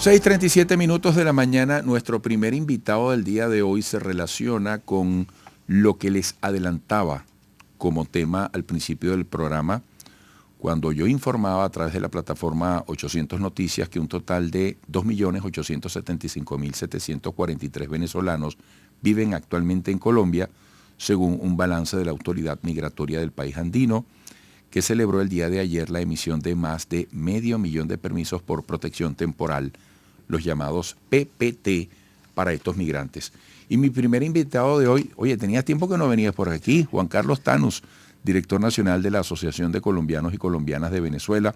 6:37 de la mañana, nuestro primer invitado del día de hoy se relaciona con lo que les adelantaba como tema al principio del programa, cuando yo informaba a través de la plataforma 800 Noticias que un total de 2.875.743 venezolanos viven actualmente en Colombia, según un balance de la Autoridad Migratoria del país andino, que celebró el día de ayer la emisión de más de 500.000 de permisos por protección temporal, los llamados PPT, para estos migrantes. Y mi primer invitado de hoy, oye, tenías tiempo que no venías por aquí, Juan Carlos Tanus, director nacional de la Asociación de Colombianos y Colombianas de Venezuela,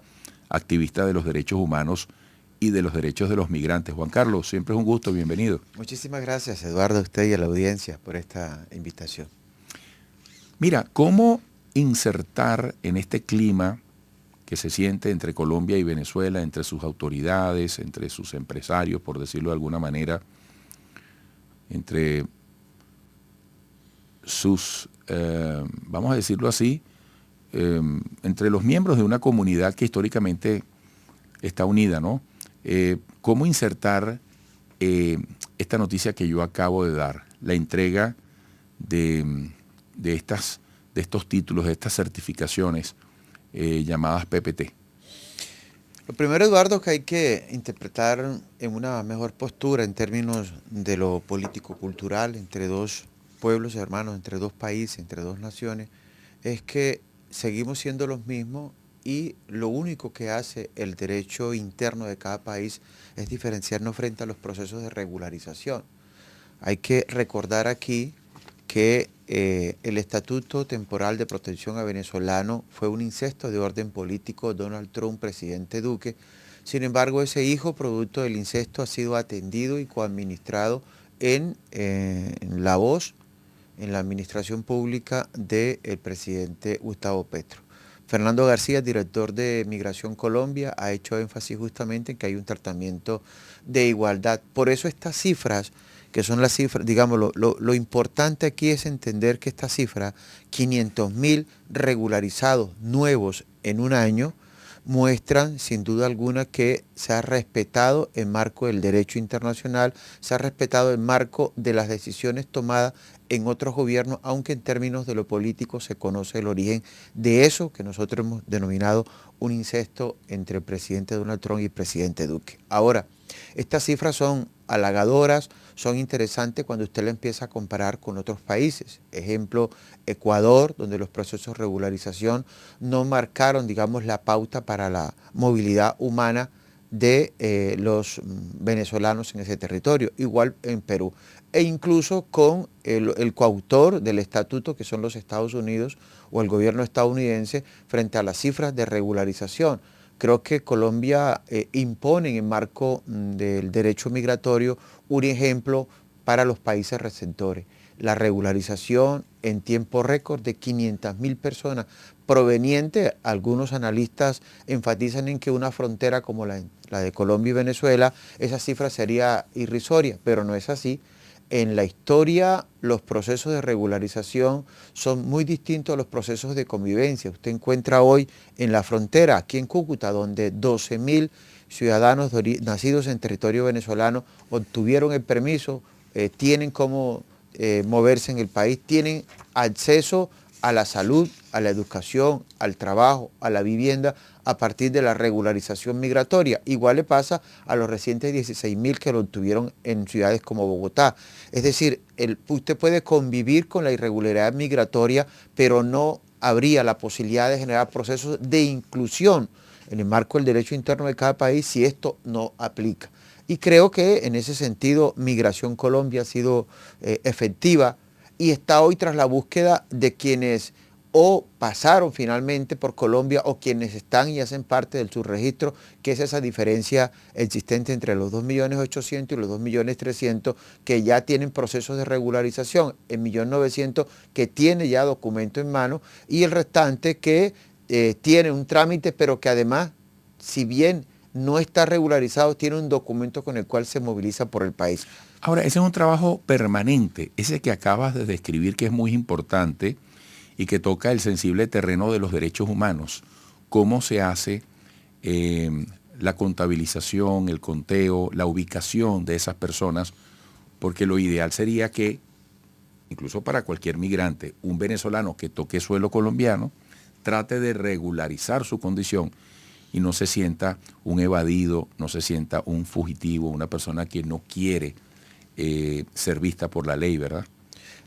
activista de los derechos humanos y de los derechos de los migrantes. Juan Carlos, siempre es un gusto, bienvenido. Muchísimas gracias, Eduardo, a usted y a la audiencia por esta invitación. Mira, ¿cómo insertar en este clima que se siente entre Colombia y Venezuela, entre sus autoridades, entre sus empresarios, por decirlo de alguna manera, entre sus, vamos a decirlo así, entre los miembros de una comunidad que históricamente está unida, ¿no? ¿Cómo insertar esta noticia que yo acabo de dar, la entrega de estos títulos, de estas certificaciones llamadas PPT? Lo primero, Eduardo, que hay que interpretar en una mejor postura en términos de lo político-cultural entre dos pueblos hermanos, entre dos países, entre dos naciones, es que seguimos siendo los mismos y lo único que hace el derecho interno de cada país es diferenciarnos frente a los procesos de regularización. Hay que recordar aquí que el Estatuto Temporal de Protección a Venezolano fue un incesto de orden político de Donald Trump, presidente Duque. Sin embargo, ese hijo, producto del incesto, ha sido atendido y coadministrado en la voz, en la administración pública del presidente Gustavo Petro. Fernando García, director de Migración Colombia, ha hecho énfasis justamente en que hay un tratamiento de igualdad. Por eso estas cifras, que son las cifras, digamos, lo importante aquí es entender que esta cifra, 500.000 regularizados nuevos en un año, muestran sin duda alguna que se ha respetado el marco del derecho internacional, se ha respetado el marco de las decisiones tomadas en otros gobiernos, aunque en términos de lo político se conoce el origen de eso que nosotros hemos denominado un incesto entre el presidente Donald Trump y el presidente Duque. Ahora, estas cifras son halagadoras, son interesantes cuando usted la empieza a comparar con otros países. Ejemplo, Ecuador, donde los procesos de regularización no marcaron, digamos, la pauta para la movilidad humana de los venezolanos en ese territorio. Igual en Perú. E incluso con el coautor del estatuto, que son los Estados Unidos o el gobierno estadounidense, frente a las cifras de regularización. Creo que Colombia impone en el marco del derecho migratorio un ejemplo para los países receptores. La regularización en tiempo récord de 500.000 personas provenientes, algunos analistas enfatizan en que una frontera como la de Colombia y Venezuela, esa cifra sería irrisoria, pero no es así. En la historia, los procesos de regularización son muy distintos a los procesos de convivencia. Usted encuentra hoy en la frontera, aquí en Cúcuta, donde 12.000 ciudadanos nacidos en territorio venezolano obtuvieron el permiso, tienen cómo moverse en el país, tienen acceso a la salud, a la educación, al trabajo, a la vivienda, a partir de la regularización migratoria. Igual le pasa a los recientes 16.000 que lo obtuvieron en ciudades como Bogotá. Es decir, usted puede convivir con la irregularidad migratoria, pero no habría la posibilidad de generar procesos de inclusión en el marco del derecho interno de cada país si esto no aplica. Y creo que en ese sentido Migración Colombia ha sido efectiva y está hoy tras la búsqueda de quienes o pasaron finalmente por Colombia o quienes están y hacen parte del subregistro, que es esa diferencia existente entre los 2.800.000 y los 2.300.000 que ya tienen procesos de regularización, el 1.900.000 que tiene ya documento en mano y el restante que tiene un trámite, pero que además, si bien no está regularizado, tiene un documento con el cual se moviliza por el país. Ahora, ese es un trabajo permanente, ese que acabas de describir, que es muy importante y que toca el sensible terreno de los derechos humanos. ¿Cómo se hace la contabilización, el conteo, la ubicación de esas personas, porque lo ideal sería que, incluso para cualquier migrante, un venezolano que toque suelo colombiano, trate de regularizar su condición y no se sienta un evadido, no se sienta un fugitivo, una persona que no quiere ser vista por la ley, ¿verdad?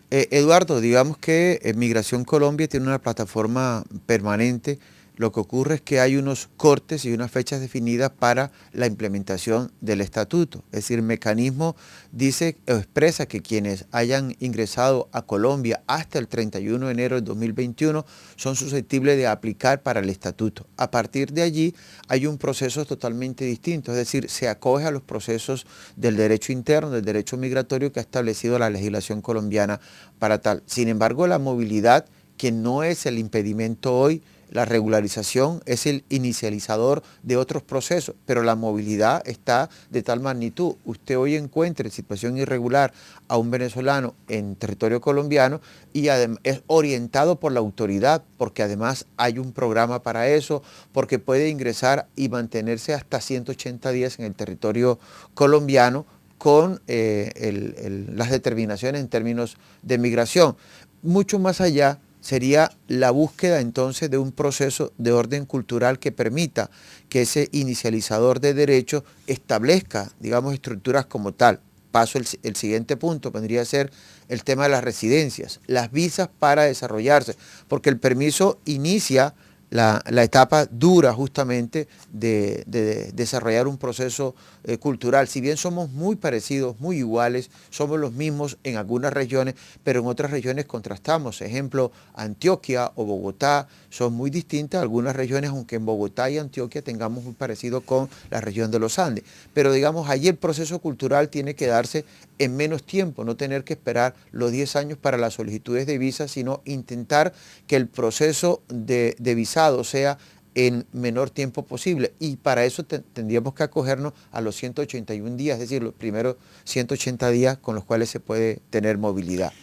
Eduardo, digamos que Migración Colombia tiene una plataforma permanente. Lo que ocurre es que hay unos cortes y unas fechas definidas para la implementación del estatuto. Es decir, el mecanismo dice o expresa que quienes hayan ingresado a Colombia hasta el 31 de enero de 2021 son susceptibles de aplicar para el estatuto. A partir de allí hay un proceso totalmente distinto, es decir, se acoge a los procesos del derecho interno, del derecho migratorio que ha establecido la legislación colombiana para tal. Sin embargo, la movilidad, que no es el impedimento hoy, la regularización es el inicializador de otros procesos, pero la movilidad está de tal magnitud. Usted hoy encuentra en situación irregular a un venezolano en territorio colombiano y es orientado por la autoridad, porque además hay un programa para eso, porque puede ingresar y mantenerse hasta 180 días en el territorio colombiano con las determinaciones en términos de migración. Mucho más allá sería la búsqueda entonces de un proceso de orden cultural que permita que ese inicializador de derechos establezca, digamos, estructuras como tal. Paso el siguiente punto, vendría a ser el tema de las residencias, las visas para desarrollarse, porque el permiso inicia la etapa dura justamente de desarrollar un proceso cultural. Si bien somos muy parecidos, muy iguales, somos los mismos en algunas regiones, pero en otras regiones contrastamos. Ejemplo, Antioquia o Bogotá son muy distintas algunas regiones, aunque en Bogotá y Antioquia tengamos muy parecido con la región de los Andes. Pero digamos, allí el proceso cultural tiene que darse en menos tiempo, no tener que esperar los 10 años para las solicitudes de visa, sino intentar que el proceso de visado sea en menor tiempo posible. Y para eso tendríamos que acogernos a los 181 días, es decir, los primeros 180 días con los cuales se puede tener movilidad.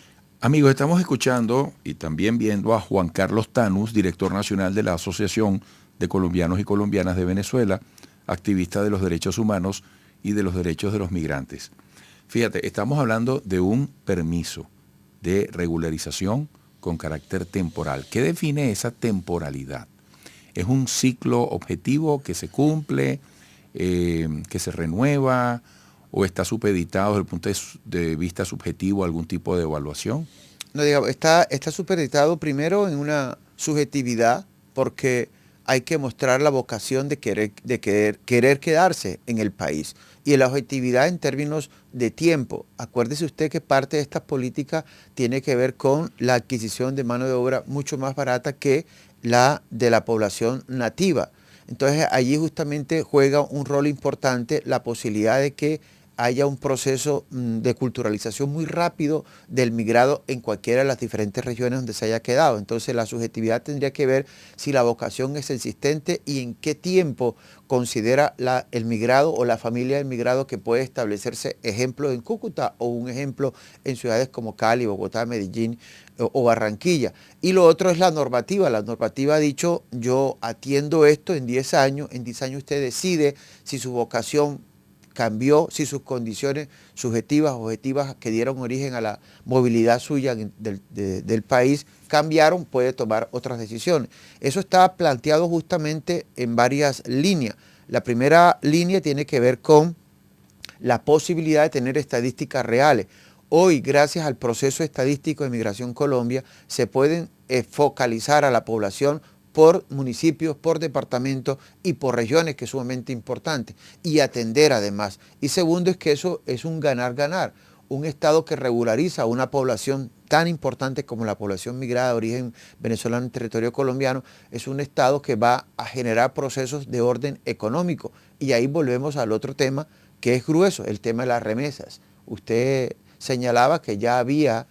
Amigos, estamos escuchando y también viendo a Juan Carlos Tanús, director nacional de la Asociación de Colombianos y Colombianas de Venezuela, activista de los derechos humanos y de los derechos de los migrantes. Fíjate, estamos hablando de un permiso de regularización con carácter temporal. ¿Qué define esa temporalidad? ¿Es un ciclo objetivo que se cumple, que se renueva, o está supeditado desde el punto de vista subjetivo a algún tipo de evaluación? No, digamos, está supeditado primero en una subjetividad, porque hay que mostrar la vocación de querer quedarse en el país. Y la objetividad en términos de tiempo. Acuérdese usted que parte de esta política tiene que ver con la adquisición de mano de obra mucho más barata que la de la población nativa. Entonces allí justamente juega un rol importante la posibilidad de que haya un proceso de culturalización muy rápido del migrado en cualquiera de las diferentes regiones donde se haya quedado. Entonces la subjetividad tendría que ver si la vocación es existente y en qué tiempo considera el migrado o la familia del migrado que puede establecerse, ejemplo en Cúcuta o un ejemplo en ciudades como Cali, Bogotá, Medellín o Barranquilla. Y lo otro es la normativa. La normativa ha dicho, yo atiendo esto en 10 años usted decide si su vocación cambió, si sus condiciones subjetivas, objetivas que dieron origen a la movilidad suya del país cambiaron, puede tomar otras decisiones. Eso está planteado justamente en varias líneas. La primera línea tiene que ver con la posibilidad de tener estadísticas reales. Hoy, gracias al proceso estadístico de Migración Colombia, se pueden focalizar a la población por municipios, por departamentos y por regiones, que es sumamente importante, y atender además. Y segundo es que eso es un ganar-ganar. Un Estado que regulariza a una población tan importante como la población migrada de origen venezolano en territorio colombiano, es un Estado que va a generar procesos de orden económico. Y ahí volvemos al otro tema que es grueso, el tema de las remesas. Usted señalaba que ya había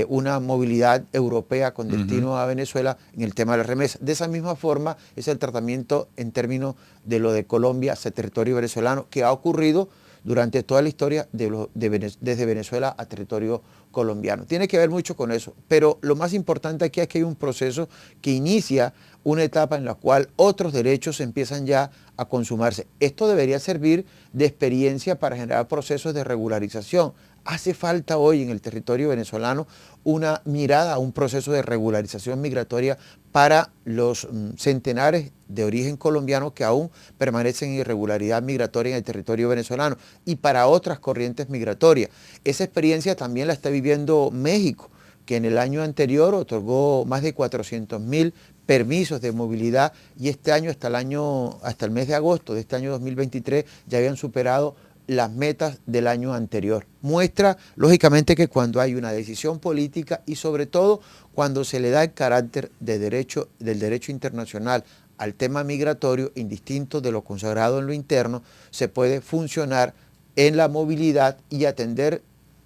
una movilidad europea con destino a Venezuela en el tema de las remesas. De esa misma forma es el tratamiento en términos de lo de Colombia hacia territorio venezolano, que ha ocurrido durante toda la historia desde Venezuela a territorio colombiano. Tiene que ver mucho con eso, pero lo más importante aquí es que hay un proceso que inicia una etapa en la cual otros derechos empiezan ya a consumarse. Esto debería servir de experiencia para generar procesos de regularización. Hace falta hoy en el territorio venezolano una mirada a un proceso de regularización migratoria para los centenares de origen colombiano que aún permanecen en irregularidad migratoria en el territorio venezolano y para otras corrientes migratorias. Esa experiencia también la está viviendo México, que en el año anterior otorgó más de 400.000 permisos de movilidad y este año hasta el mes de agosto de este año 2023 ya habían superado las metas del año anterior. Muestra, lógicamente, que cuando hay una decisión política y sobre todo cuando se le da el carácter del derecho internacional al tema migratorio, indistinto de lo consagrado en lo interno, se puede funcionar en la movilidad y atender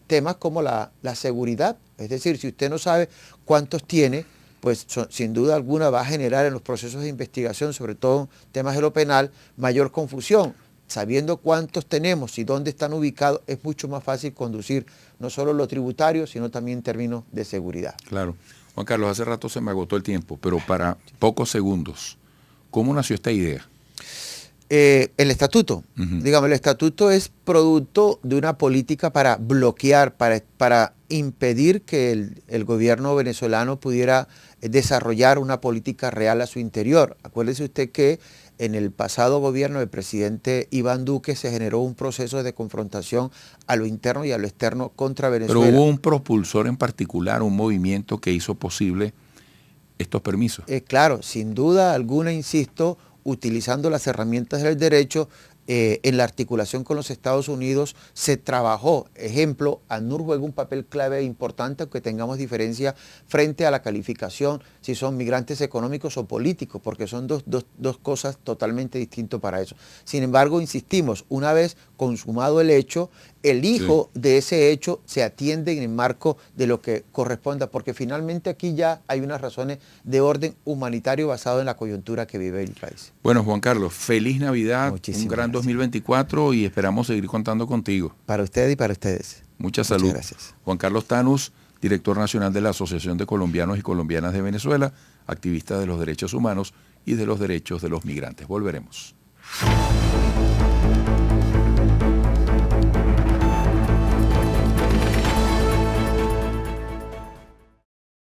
temas como la seguridad. Es decir, si usted no sabe cuántos tiene, pues sin duda alguna va a generar en los procesos de investigación, sobre todo en temas de lo penal, mayor confusión. Sabiendo cuántos tenemos y dónde están ubicados, es mucho más fácil conducir no solo lo tributario, sino también en términos de seguridad. Claro. Juan Carlos, hace rato se me agotó el tiempo, pero para pocos segundos, ¿cómo nació esta idea? El estatuto, digamos, el estatuto es producto de una política para bloquear, para impedir que el gobierno venezolano pudiera desarrollar una política real a su interior. Acuérdese usted que en el pasado gobierno del presidente Iván Duque se generó un proceso de confrontación a lo interno y a lo externo contra Venezuela. Pero hubo un propulsor en particular, un movimiento que hizo posible estos permisos. Claro, sin duda alguna, insisto, utilizando las herramientas del derecho, en la articulación con los Estados Unidos se trabajó. Ejemplo, ACNUR juega un papel clave e importante, aunque tengamos diferencia frente a la calificación, si son migrantes económicos o políticos, porque son dos cosas totalmente distintas para eso. Sin embargo, insistimos, una vez consumado el hecho, el hijo de ese hecho se atiende en el marco de lo que corresponda, porque finalmente aquí ya hay unas razones de orden humanitario basado en la coyuntura que vive el país. Bueno, Juan Carlos, feliz Navidad, Muchísimas un gran gracias. 2024 y esperamos seguir contando contigo. Para usted y para ustedes. Mucha salud. Muchas gracias. Juan Carlos Tanús, director nacional de la Asociación de Colombianos y Colombianas de Venezuela, activista de los derechos humanos y de los derechos de los migrantes. Volveremos.